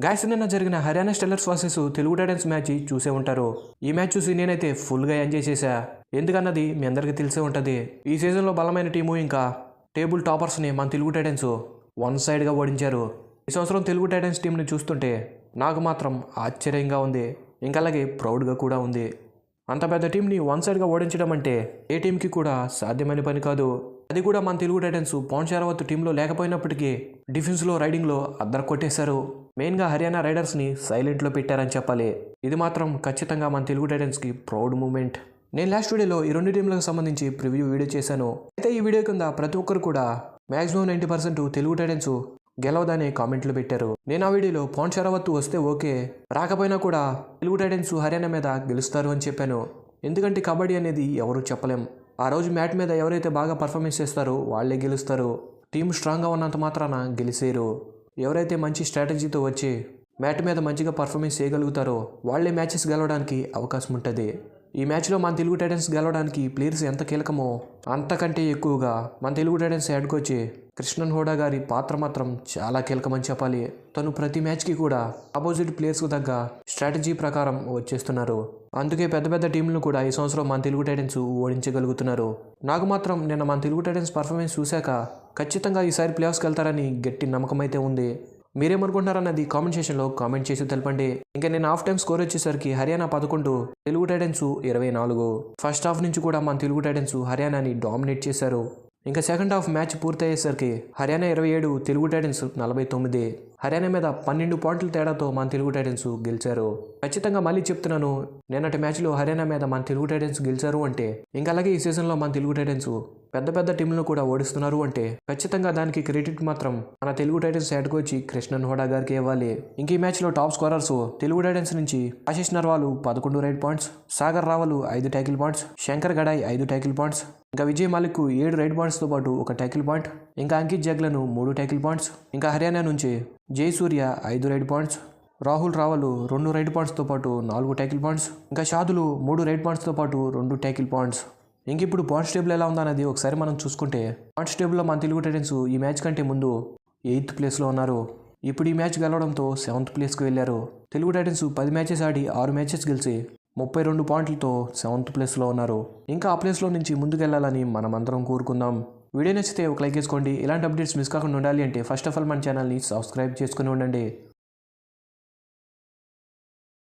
Guys నిన్న జరిగిన Haryana Steelers versus Telugu Titans match చూసే ఉంటారు. ఈ మ్యాచ్ చూసి నేనైతే ఫుల్గా ఎంజాయ్ చేశా. ఎందుకన్నది మీ అందరికీ తెలిసే ఉంటుంది. ఈ సీజన్లో బలమైన టీము ఇంకా టేబుల్ టాపర్స్ని మన తెలుగు టైటన్స్ వన్ సైడ్గా ఓడించారు. ఈ సంవత్సరం తెలుగు టైటన్స్ టీంని చూస్తుంటే నాకు మాత్రం ఆశ్చర్యంగా ఉంది, ఇంకా అలాగే ప్రౌడ్గా కూడా ఉంది. అంత పెద్ద టీంని వన్ సైడ్గా ఓడించడం అంటే ఏ టీంకి కూడా సాధ్యమైన పని కాదు. అది కూడా మన తెలుగు టైటన్స్ పవన్ షరావత్ టీంలో లేకపోయినప్పటికీ డిఫెన్స్లో రైడింగ్లో అద్దరు కొట్టేశారు. మెయిన్గా హర్యానా రైడర్స్ని సైలెంట్లో పెట్టారని చెప్పాలి. ఇది మాత్రం ఖచ్చితంగా మన తెలుగు టైటన్స్కి ప్రౌడ్ మూమెంట్. నేను లాస్ట్ వీడియోలో ఈ రెండు టీంలకు సంబంధించి ప్రివ్యూ వీడియో చేశాను. అయితే ఈ వీడియో కింద ప్రతి ఒక్కరు కూడా మ్యాక్సిమం 90% తెలుగు టైటన్స్ గెలవదని కామెంట్లు పెట్టారు. నేను ఆ వీడియోలో పవన్ షరావత్ వస్తే ఓకే, రాకపోయినా కూడా తెలుగు టైటన్స్ హర్యానా మీద గెలుస్తారు అని చెప్పాను. ఎందుకంటే కబడ్డీ అనేది ఎవరు చెప్పలేం. ఆ రోజు మ్యాట్ మీద ఎవరైతే బాగా పర్ఫార్మెన్స్ చేస్తారో వాళ్ళే గెలుస్తారు. టీం స్ట్రాంగ్గా ఉన్నంత మాత్రాన గెలిచేరు. ఎవరైతే మంచి స్ట్రాటజీతో వచ్చి మ్యాట్ మీద మంచిగా పర్ఫార్మెన్స్ చేయగలుగుతారో వాళ్ళే మ్యాచెస్ గెలవడానికి అవకాశం ఉంటుంది. ఈ మ్యాచ్లో మన తెలుగు టైటన్స్ గెలవడానికి ప్లేయర్స్ ఎంత కీలకమో అంతకంటే ఎక్కువగా మన Telugu Titans head coach Krishnan Honda గారి పాత్ర మాత్రం చాలా కీలకమని చెప్పాలి. తను ప్రతి మ్యాచ్కి కూడా ఆపోజిట్ ప్లేయర్స్కు తగ్గ స్ట్రాటజీ ప్రకారం వచ్చేస్తున్నారు. అందుకే పెద్ద పెద్ద టీంలను కూడా ఈ సంవత్సరం మన తెలుగు టైటన్స్ ఓడించగలుగుతున్నారు. నాకు మాత్రం నిన్న మన తెలుగు టైటన్స్ పర్ఫార్మెన్స్ చూశాక ఖచ్చితంగా ఈసారి ప్లేఆఫ్స్కి వెళ్తారని గట్టి నమ్మకం అయితే ఉంది. మీరేమనుకుంటున్నారన్నది కామెంట్ సెక్షన్లో కామెంట్ చేసి తెలపండి. ఇంకా నేను హాఫ్ టైం స్కోర్ వచ్చేసరికి Haryana 11, Telugu Titans 24. First half నుంచి కూడా మన తెలుగు టైటన్స్ హర్యానాని డామినేట్ చేశారు. ఇంకా సెకండ్ హాఫ్ మ్యాచ్ పూర్తయ్యేసరికి హర్యానా 27, తెలుగు టైటన్స్ 49. హర్యానా మీద 12 పాయింట్ల తేడాతో మన తెలుగు టైటన్స్ గెలిచారు. ఖచ్చితంగా మళ్ళీ చెప్తున్నాను, నిన్నటి మ్యాచ్లో హర్యానా మీద మన తెలుగు టైటన్స్ గెలిచారు అంటే, ఇంకా అలాగే ఈ సీజన్లో మన తెలుగు టైటన్స్ పెద్ద పెద్ద టీంలను కూడా ఓడిస్తున్నారు అంటే ఖచ్చితంగా దానికి క్రెడిట్ మాత్రం మన Telugu Titans head coach Krishnan Honda గారికి ఇవ్వాలి. ఇంక ఈ మ్యాచ్లో టాప్ స్కోరర్స్ తెలుగు టైటన్స్ నుంచి Ashish Narwal 11 raid points, Sagar Rawal 5 tackle points, Shankar Gadai 5 tackle points, ఇంకా విజయ్ మాలిక్ 7 రైడ్ పాయింట్స్తో పాటు 1 ట్యాకిల్ పాయింట్, ఇంకా అంకిత్ జగ్లను 3 ట్యాకిల్ పాయింట్స్, ఇంకా హర్యానా నుంచి Jayasurya 5 raid points, Rahul Rawal 2 raid పాయింట్స్తో పాటు 4 ట్యాకిల్ పాయింట్స్, ఇంకా షాదులు 3 రైడ్ పాయింట్స్తో పాటు 2 ట్యాకిల్ పాయింట్స్. ఇంక ఇప్పుడు పాయింట్స్ టేబుల్ ఎలా ఉందన్నది ఒకసారి మనం చూసుకుంటే పాయింట్స్ టేబుల్లో మన తెలుగు టైటన్స్ ఈ మ్యాచ్ కంటే ముందు 8th ప్లేస్లో ఉన్నారు. ఇప్పుడు ఈ మ్యాచ్ గెలవడంతో 7th ప్లేస్కి వెళ్ళారు. తెలుగు టైటన్స్ 10 మ్యాచెస్ ఆడి 6 మ్యాచెస్ గెలిచి 32 పాయింట్లతో 7th ప్లేస్లో ఉన్నారు. ఇంకా ఆ ప్లేస్లో నుంచి ముందుకెళ్లాలని మనమందరం కోరుకుందాం. వీడియో నచ్చితే ఒక లైక్ వేసుకోండి. ఇలాంటి అప్డేట్స్ మిస్ కాకుండా ఉండాలి అంటే ఫస్ట్ ఆఫ్ ఆల్ మన ఛానల్ని సబ్స్క్రైబ్ చేసుకుని ఉండండి.